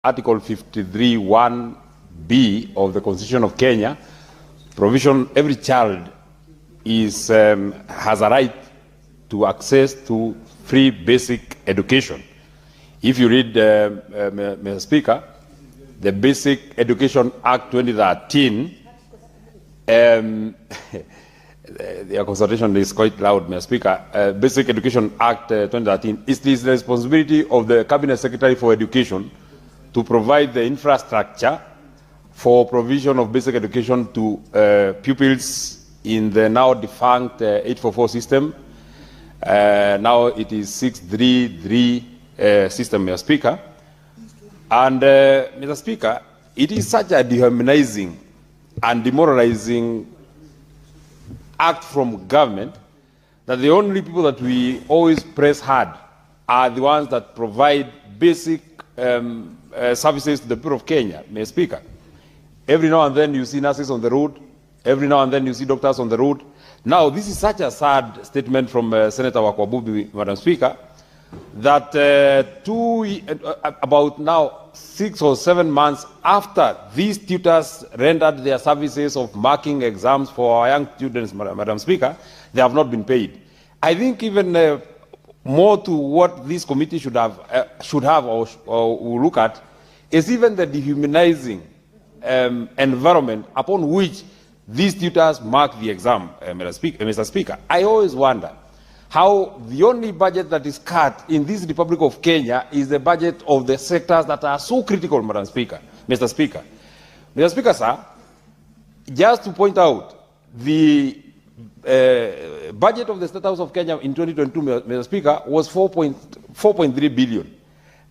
Article 53(1)(b) of the Constitution of Kenya, provision every child has a right to access to free basic education. If you read, Mr. Speaker, the Basic Education Act 2013, the consultation is quite loud, Mr. Speaker. Basic Education Act 2013, it is the responsibility of the Cabinet Secretary for Education to provide the infrastructure for provision of basic education to pupils in the now defunct 844 system. Now it is 633 system, Mr. Speaker. And, Mr. Speaker, it is such a dehumanizing and demoralizing act from government that the only people that we always press hard are the ones that provide basic services to the people of Kenya, Mr. Speaker. Every now and then you see nurses on the road. Every now and then you see doctors on the road. Now, this is such a sad statement from Senator Wakwabubi, Madam Speaker, that about now 6 or 7 months after these tutors rendered their services of marking exams for our young students, Madam Speaker, they have not been paid. I think even more to what this committee should have or look at is even the dehumanizing environment upon which these tutors mark the exam, Mr. Speaker. I always wonder how the only budget that is cut in this Republic of Kenya is the budget of the sectors that are so critical, Madam Speaker, Mr. Speaker. Mr. Speaker, sir, just to point out, the budget of the State House of Kenya in 2022, Mr. Speaker, was 4.3 billion.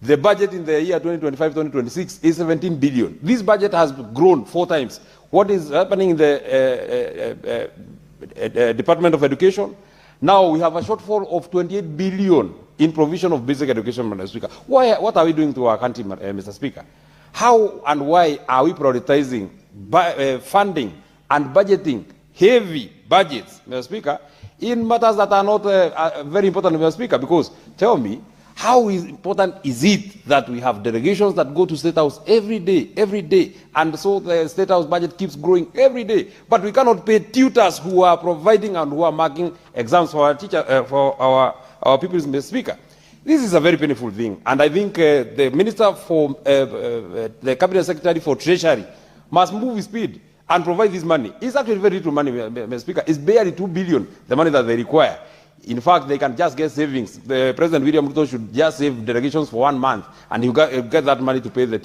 The budget in the year 2025-2026 is 17 billion. This budget has grown 4 times. What is happening in the Department of Education? Now we have a shortfall of 28 billion in provision of basic education, Mr. Speaker. What are we doing to our country, Mr. Speaker? How and why are we prioritizing funding and budgeting heavy budgets, Mr. Speaker, in matters that are not very important, Mr. Speaker? Because tell me, how important is it that we have delegations that go to State House every day, and so the State House budget keeps growing every day, but we cannot pay tutors who are providing and who are marking exams for our for our pupils, Mr. Speaker? This is a very painful thing, and I think the Minister for the Cabinet Secretary for Treasury must move with speed and provide this money. It's actually very little money, Mr. Speaker. It's barely 2 billion, the money that they require. In fact, they can just get savings. The President William Ruto should just save delegations for 1 month, and you get that money to pay the